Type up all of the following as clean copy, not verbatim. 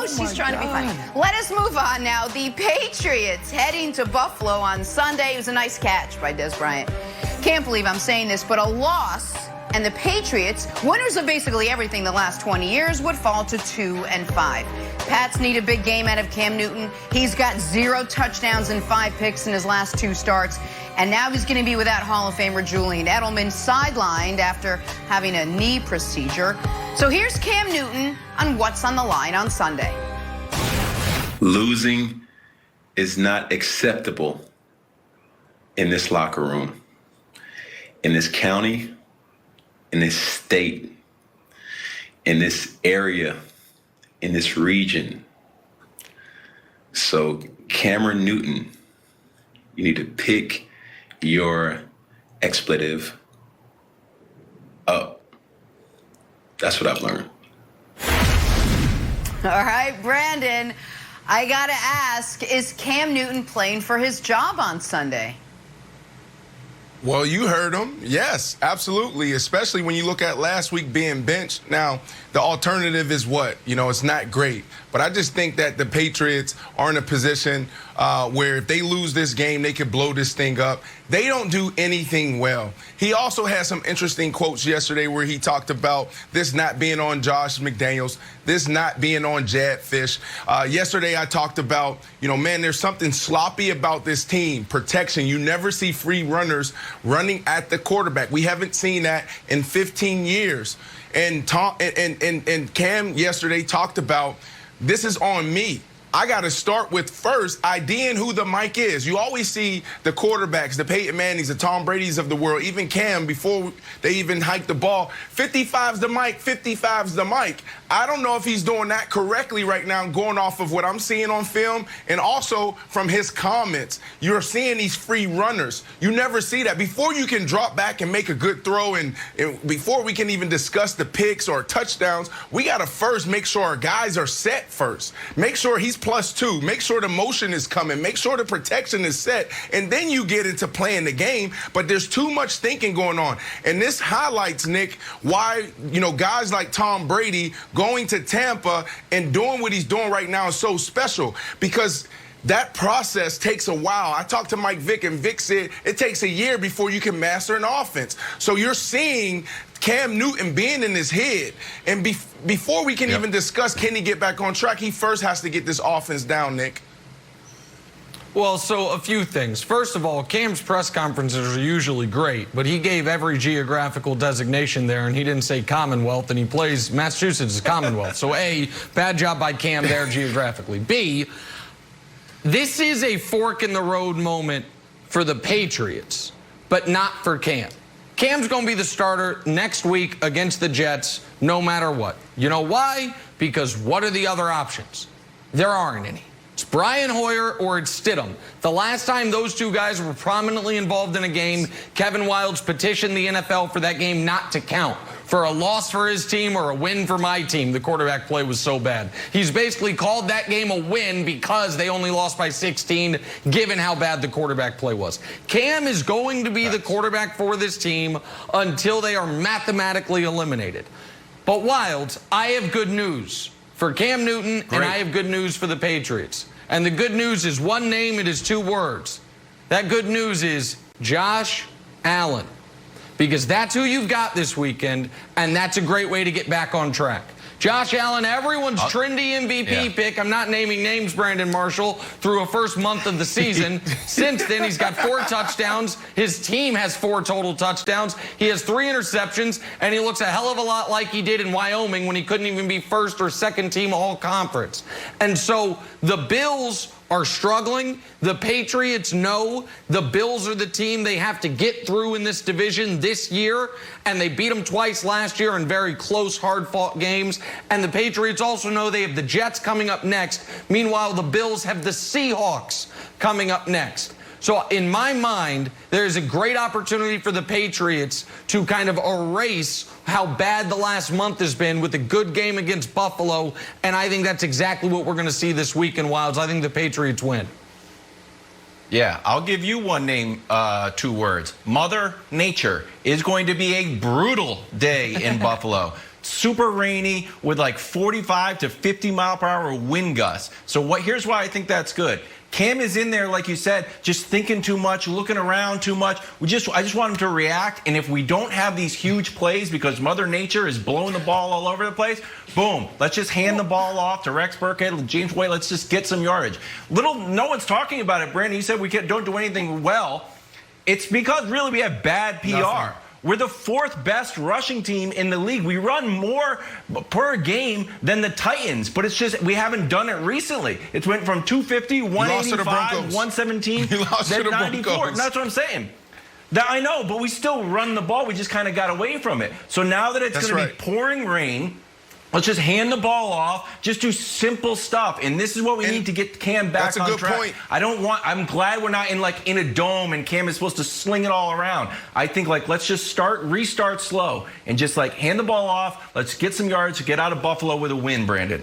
knows she's trying to be funny. Let us move on now. The Patriots heading to Buffalo on Sunday. It was a nice catch by Des Bryant. Can't believe I'm saying this, but a loss, and the Patriots, winners of basically everything the last 20 years, would fall to 2-5. Pats need a big game out of Cam Newton. He's got 0 touchdowns and 5 picks in his last 2 starts. And now he's going to be without Hall of Famer Julian Edelman, sidelined after having a knee procedure. So here's Cam Newton on what's on the line on Sunday. Losing is not acceptable in this locker room, in this county, in this state, in this area, in this region. So Cameron Newton, you need to pick your expletive up. That's what I've learned. All right, Brandon, I got to ask, is Cam Newton playing for his job on Sunday? Well, you heard him. Yes, absolutely, especially when you look at last week being benched. Now, the alternative is what? You know, it's not great. But I just think that the Patriots are in a position where if they lose this game, they could blow this thing up. They don't do anything well. He also had some interesting quotes yesterday where he talked about this not being on Josh McDaniels, this not being on Jad Fish. Yesterday I talked about, you know, man, there's something sloppy about this team. Protection. You never see free runners running at the quarterback. We haven't seen that in 15 years. And Cam yesterday talked about, this is on me. I got to start with first IDing who the mic is. You always see the quarterbacks, the Peyton Mannings, the Tom Brady's of the world, even Cam, before they even hike the ball. 55's the mic, 55's the mic. I don't know if he's doing that correctly right now, going off of what I'm seeing on film and also from his comments. You're seeing these free runners. You never see that. Before you can drop back and make a good throw and before we can even discuss the picks or touchdowns, we got to first make sure our guys are set first. Make sure he's +2. Make sure the motion is coming. Make sure the protection is set. And then you get into playing the game. But there's too much thinking going on. And this highlights, Nick, why, you know, guys like Tom Brady going to Tampa and doing what he's doing right now is so special, because that process takes a while. I talked to Mike Vick, and Vick said it takes a year before you can master an offense. So you're seeing Cam Newton being in his head. And before we can even discuss can he get back on track, he first has to get this offense down, Nick. Well, so a few things. First of all, Cam's press conferences are usually great, but he gave every geographical designation there, and he didn't say Commonwealth, and he plays Massachusetts as Commonwealth. So A, bad job by Cam there geographically. B, this is a fork in the road moment for the Patriots, but not for Cam. Cam's going to be the starter next week against the Jets, no matter what. You know why? Because what are the other options? There aren't any. It's Brian Hoyer or it's Stidham. The last time those two guys were prominently involved in a game, Kevin Wildes petitioned the NFL for that game not to count, for a loss for his team or a win for my team. The quarterback play was so bad. He's basically called that game a win because they only lost by 16, given how bad the quarterback play was. Cam is going to be the quarterback for this team until they are mathematically eliminated. But Wildes, I have good news for Cam Newton, and I have good news for the Patriots. And the good news is one name, it is 2 words. That good news is Josh Allen. Because that's who you've got this weekend, and that's a great way to get back on track. Josh Allen, everyone's trendy MVP pick. I'm not naming names, Brandon Marshall, through a first month of the season. Since then, he's got 4 touchdowns. His team has 4 total touchdowns. He has 3 interceptions, and he looks a hell of a lot like he did in Wyoming when he couldn't even be first or second team all-conference. And so the Bills are struggling. The Patriots know the Bills are the team they have to get through in this division this year, and they beat them twice last year in very close, hard-fought games. And the Patriots also know they have the Jets coming up next. Meanwhile, the Bills have the Seahawks coming up next. So in my mind, there's a great opportunity for the Patriots to kind of erase how bad the last month has been with a good game against Buffalo. And I think that's exactly what we're going to see this week in Wildes. I think the Patriots win. Yeah, I'll give you one name, 2 words. Mother Nature is going to be a brutal day in Buffalo. super rainy with like 45 to 50 mile per hour wind gusts. So here's why I think that's good. Cam is in there, like you said, just thinking too much, looking around too much. I just want him to react. And if we don't have these huge plays because Mother Nature is blowing the ball all over the place, boom, let's just hand the ball off to Rex Burkhead, James White. Let's just get some yardage. No one's talking about it, Brandon. You said we don't do anything well. It's because really we have bad PR. Nothing. We're the 4th best rushing team in the league. We run more per game than the Titans, but it's just we haven't done it recently. It's went from 250, 185, 117, then 94. That's what I'm saying. I know, but we still run the ball. We just kind of got away from it. So now that it's going to be pouring rain, let's just hand the ball off, just do simple stuff. And this is what we need to get Cam back on track. That's a good point. I'm glad we're not in a dome and Cam is supposed to sling it all around. I think let's just restart slow and just hand the ball off. Let's get some yards to get out of Buffalo with a win, Brandon.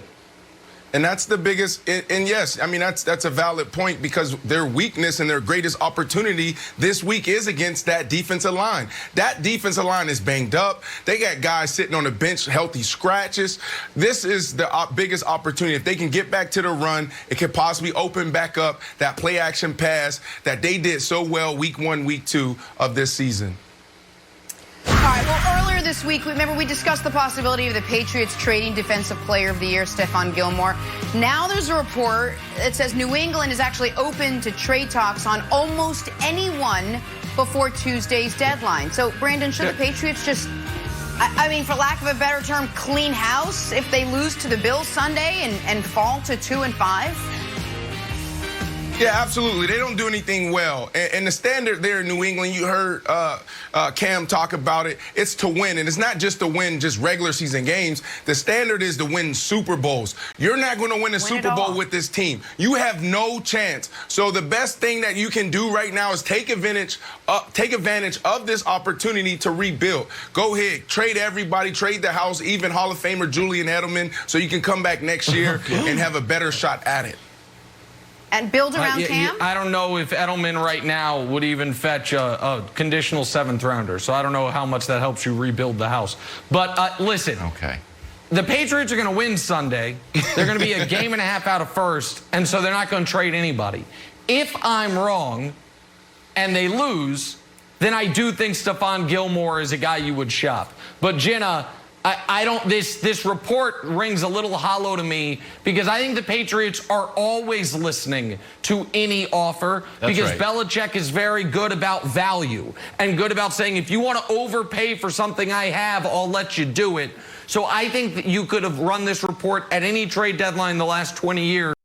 And that's the biggest, and yes, I mean, that's a valid point because their weakness and their greatest opportunity this week is against that defensive line. That defensive line is banged up. They got guys sitting on the bench, healthy scratches. This is the biggest opportunity. If they can get back to the run, it could possibly open back up that play action pass that they did so well week 1, week 2 of this season. All right, well, earlier this week, remember we discussed the possibility of the Patriots trading Defensive Player of the Year, Stephon Gilmore. Now there's a report that says New England is actually open to trade talks on almost anyone before Tuesday's deadline. So, Brandon, should the Patriots just, I mean, for lack of a better term, clean house if they lose to the Bills Sunday and fall to 2-5? Yeah, absolutely. They don't do anything well. And the standard there in New England, you heard Cam talk about it, it's to win. And it's not just to win just regular season games. The standard is to win Super Bowls. You're not going to win a Super Bowl with this team. You have no chance. So the best thing that you can do right now is take advantage of this opportunity to rebuild. Go ahead, trade everybody, trade the house, even Hall of Famer Julian Edelman, so you can come back next year and have a better shot at it. And build around Cam? I don't know if Edelman right now would even fetch a conditional 7th rounder. So I don't know how much that helps you rebuild the house. But listen. Okay. The Patriots are going to win Sunday. They're going to be a game and a half out of first. And so they're not going to trade anybody. If I'm wrong and they lose, then I do think Stephon Gilmore is a guy you would shop. But Jenna, I don't, this report rings a little hollow to me because I think the Patriots are always listening to any offer because Belichick is very good about value and good about saying, if you want to overpay for something I have, I'll let you do it. So I think that you could have run this report at any trade deadline the last 20 years.